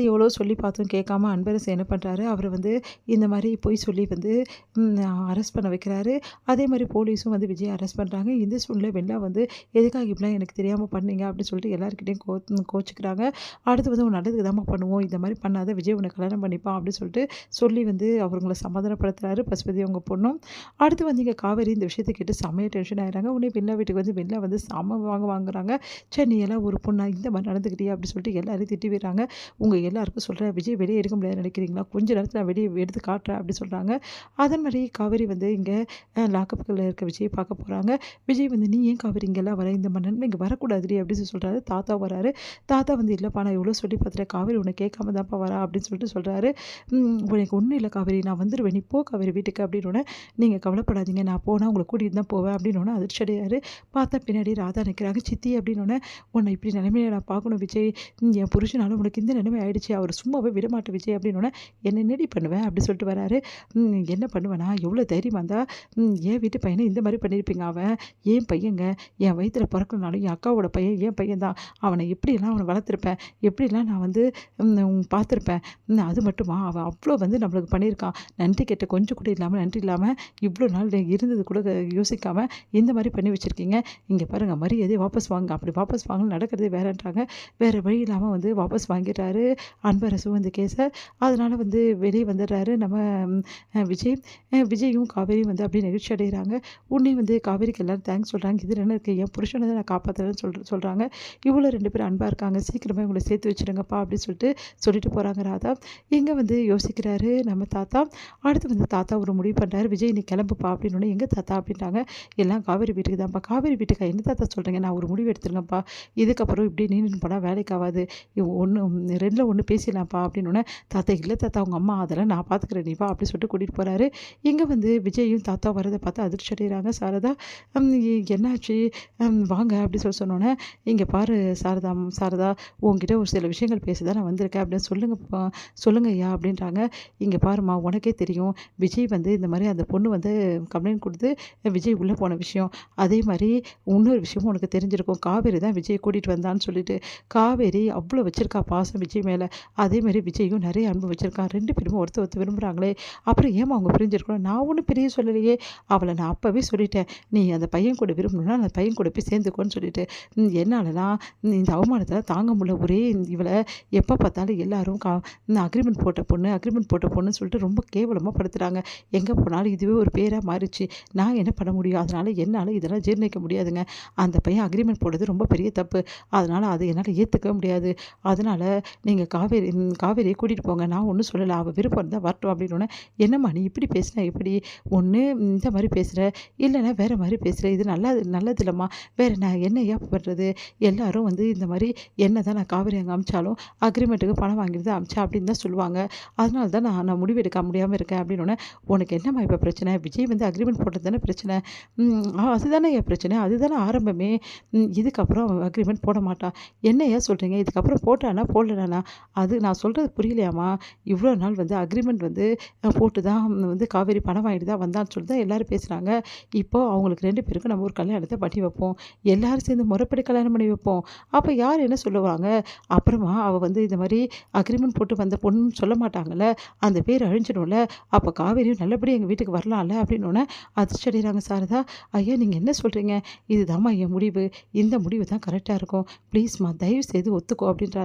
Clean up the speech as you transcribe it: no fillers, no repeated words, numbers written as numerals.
எவ்வளோ சொல்லி பார்த்தும் கேட்காம அன்பரசு என்ன பண்ணுறாரு, அவர இந்த மாரி பொய் சொல்லி ம் அரெஸ்ட் பண்ண வைக்கிறாரு. அதே மாரி போலீஸும் விஜய அரெஸ்ட் பண்ணுறாங்க. இந்த சூழ்நிலை வெண்லா எதுக்காக இப்படிலாம் எனக்கு தெரியாம பண்ணீங்க அப்படின்னு சொல்லிட்டு எல்லார்கிட்டயும் கோச்சுக்கிறாங்க. அடுத்து உன் நல்லதுக்கு தாம்மா பண்ணுவோம். இந்த மாரி பண்ணாத, விஜய் உன்ன கல்யாணம் பண்ணிப்பான் அப்படின்னு சொல்லிட்டு சொல்லி அவங்கள சமாதானப்படுத்துறாரு பசுபதி அவங்க பொண்ணும். அடுத்து இங்க காவேரி இந்த விஷயத்த கேட்டு செமையா டென்ஷன் ஆயிடுறாங்க. உடனே வெண்லா வீட்டுக்கு வெண்லா செம வாங்குறாங்க. "ச்சே, நீ எல்லாம் ஒரு பொண்ணா இந்த மாரி நடந்துக்கிட்டியா?" அப்படின்னு சொல்லிட்டு எல்லாரையும் திட்டி விடுறாங்க. "உங்க எல்லாருக்கும் சொல்றேன், விஜய் வெளியே எடுக்க முடியாதுன்னு நினைக்கிறீங்களா? கொஞ்ச நேரத்துல நான் வெளியே எடுத்து காட்டுறேன்" அப்படி சொல்றாங்க. அதன் மாரி காவேரி இங்க லாக்கப்புக்குள்ள இருக்க விஜய பார்க்க போறாங்க. விஜய் "நீ ஏன் காவேரி இங்கெல்லாம் வர? இந்த மாரி நிலைமை இங்க வரக்கூடாதுடி" அப்படின்னு சொல்றாரு. தாத்தா வராரு. தாத்தா "இல்லப்பா, நான் எவ்வளோ சொல்லி பார்த்துட்டேன். காவேரி உன்னை கேட்காம தான்ப்பா வரா" அப்படின்னு சொல்லிட்டு சொல்றாரு. "உனக்கு ஒண்ணும் இல்ல காவேரி, நான் வந்துருவேன். நீ போ காவேரி வீட்டுக்கு" அப்படின்னோனே, "நீங்க கவலைப்படாதீங்க, நான் போனா உங்கள கூட்டிட்டு தான் போவேன்" அப்படின்னோனே அதிர்ச்சி அடையாரு. பார்த்தா பின்னாடி ராதா நிக்கிறாங்க. "சித்தி" அப்படின்னோனே, "உன்னை இப்படி நிலைமையில நான் பார்க்கணும் விஜய். என் புருஷனால உனக்கு இந்த நிலைமை ஆயிடுச்சு. அவர் சும்மாவே விடமாட்டேன் விஜய்" அப்படின்னோனே, "என்ன என்னடி பண்ணுவ?" அப்படி சொல்லிட்டு வராரு. என்ன பண்ணுவேனா? எவ்வளோ தைரியமா இருந்தா என் வீட்டு பையன இந்த மாரி பண்ணியிருப்பீங்க. அவன் என் பையங்க. என் வயித்துல பொறக்கலனாலும் என் அக்காவோட பையன் என் பையன் தான். அவன வளர்த்துருப்பேன். எப்படிலாம் நான் பார்த்துருப்பேன். அது மட்டுமா? அவன் அவ்ளோ நம்மளுக்கு பண்ணியிருக்கான். நன்றி கெட்ட கொஞ்சம் கூட இல்லாம, நன்றி இல்லாம இவ்ளோ நாள் இருந்தது கூட யோசிக்காம இந்த மாரி பண்ணி வச்சிருக்கீங்க. இங்க பாருங்க, மரியாதையா வாபஸ் வாங்க. அப்படி வாபஸ் வாங்கல நடக்கிறதே வேறன்றாங்க. வேற வழி இல்லாம வாபஸ் வாங்கிடுறாரு அன்பரசு கேஸ. அதனால வெளிய வந்துடுறாரு நம்ம விஜய். விஜயும் காவேரியும் அப்படியே நெகிழ்ச்சி அடைகிறாங்க. உடனே காவேரிக்கு எல்லாரும் தேங்க்ஸ் சொல்றாங்க. "இதுல என்ன இருக்கு? என் புருஷன தான் நான் காப்பாத்துறேன்னு" சொல்றாங்க. "இவளும் 2 பேரும் அன்பா இருக்காங்க. சீக்கிரமா இவங்கள சேர்த்து வச்சுடுங்கப்பா" அப்படின்னு சொல்லிட்டு போறாங்க ராதா. இங்க யோசிக்கிறாரு நம்ம தாத்தா. அடுத்து தாத்தா ஒரு முடிவு பண்றாரு. "விஜய், நீ கிளம்புப்பா" அப்படின்னோனே, "எங்க தாத்தா?" அப்படின்ட்டாங்க. "எல்லாம் காவேரி வீட்டுக்கு தான்ப்பா." "காவேரி வீட்டுக்கா? என்ன தாத்தா சொல்றீங்க? நான் ஒரு முடிவு எடுத்துருங்கப்பா. இதுக்கப்புறம் இப்படி நீண்டுன்னு போனா வேலைக்கு ஆகாது. 2ல 1 பேசிடலாம்ப்பா" அப்படின்னோனே, "தாத்தா இல்ல தாத்தா, உங்க அம்மா அதெல்லாம் நான் பார்த்துக்கிறேன், நீ வா" அப்படி சொல்லிட்டு கூட்டிட்டு போறாரு. இங்க விஜயும் தாத்தா வரத பார்த்து அதிர்ச்சி அடைகிறாங்க சாரதா. "என்னாச்சு? வாங்க" அப்படி சொன்னோனே, "இங்க பாரு சாரதா, உன்கிட்ட ஒரு சில விஷயங்கள் பேச தான் நான் வந்திருக்கேன்" அப்படின்னு. "சொல்லுங்க ஐயா" அப்படின்றாங்க. "இங்க பாரும்மா, உனக்கே தெரியும் விஜய் இந்த மாரி அந்த பொண்ணு கம்ப்ளைண்ட் குடுத்து விஜய் உள்ள போன விஷயம். அதே மாரி இன்னொரு விஷயமும் உனக்கு தெரிஞ்சிருக்கும். காவேரி தான் விஜய கூட்டிட்டு வந்தான்னு சொல்லிட்டு. காவேரி அவ்ளோ வச்சிருக்கா பாசம் விஜய் மேல. அதே மாரி விஜயும் நெறைய அன்பு வச்சிருக்கான். 2 பேருமே ஒருத்தர் விரும்புறாங்களே. அப்புறம் ஏம்மா அவங்க பிரிஞ்சிருக்கணும்? நான் ஒண்ணும் பிரிய சொல்லலையே. அவள நான் அப்பவே சொல்லிட்டேன். நீ அந்த பையன் கூட விரும்பணும்னா, அந்த பையன் கூட போய் சேர்ந்துக்கோன்னு சொல்லிட்டு. என்னாலலாம் இந்த அவமானத்தலாம் தாங்க முடியல. ஒரே இவள எப்ப பார்த்தாலும் எல்லாரும் அக்ரிமெண்ட் போட்ட பொண்ணுன்னு சொல்லிட்டு ரொம்ப கேவலமா படுத்துறாங்க. எங்க போனாலும் இதுவே ஒரு பேரா மாறிடுச்சு. நான் என்ன பண்ண முடியும்? அதனால என்னால இதெல்லாம் ஜீரணிக்க முடியாதுங்க. அந்த பையன் அக்ரிமெண்ட் போட்டது ரொம்ப பெரிய தப்பு. அதனால அத என்னால ஏத்துக்கவே முடியாது. அதனால நீங்க காவேரியை கூட்டிட்டு போங்க. நான் ஒண்ணும் சொல்லல. அவ விருப்பம் இருந்தா வரட்டும்" அப்படின்னோனே, "என்னம்மா நீ இப்படி பேசினா எப்படி? ஒண்ணு இந்த மாரி பேசுற, இல்லன்னா வேற மாரி பேசுற. இது நல்லது இல்லம்மா. வேற நான் என்னய்யா பண்றது? எல்லாரும் இந்த மாரி தான் நான் காவேரி அங்க அனுப்பிச்சாலும் அக்ரிமெண்ட்டுக்கு பணம் வாங்கிட்டு தான் அனுப்பிச்சேன் அப்படின்னு தான் சொல்லுவாங்க. அதனால தான் நான் முடிவு எடுக்க முடியாம இருக்கேன்" அப்படின்னோனே, "உனக்கு என்னம்மா இப்ப பிரச்சனை? விஜய் அக்ரிமெண்ட் போட்டது தானே பிரச்சனை. அதுதானே என் பிரச்சனை. அதுதானே ஆரம்பமே. இதுக்கப்புறம் அவ அக்ரிமெண்ட் போட மாட்டா. என்னய்யா சொல்றீங்க? இதுக்கப்புறம் போட்டானா போடலனா? அது நான் சொல்றது புரியலையாம்மா? இவ்ளோ நாள் அக்ரிமெண்ட் போட்டு தான் காவேரி பணம் வாங்கிட்டு தான் வந்தான்னு சொல்லி தான் எல்லாரும் பேசுறாங்க. இப்போ அவங்களுக்கு 2 பேருக்கும் நம்ம ஒரு கல்யாணத்த பண்ணி வைப்போம். எல்லாரும் சேர்ந்து முறைப்படி கல்யாணம் பண்ணி வைப்போம். அப்ப யார் என்ன சொல்லுவாங்க? அப்புறமா அவ இந்த மாரி அக்ரிமெண்ட் போட்டு வந்த பொண்ணுன்னு சொல்ல மாட்டாங்கல்ல. அந்த பேர் அழிஞ்சிடும்ல. அப்ப காவேரியும் நல்லபடியா எங்க வீட்டுக்கு வரலாம்ல" அப்படின்னோனே அதிர்ச்சி அடைகிறாங்க சாரதா. "ஐயா, நீங்க என்ன சொல்றீங்க? இதுதாம்மா என் முடிவு. இந்த முடிவு தான் கரெக்ட்டா இருக்கும். ப்ளீஸ்மா, தயவு செய்து ஒத்துக்கோ" அப்படின்றாரு.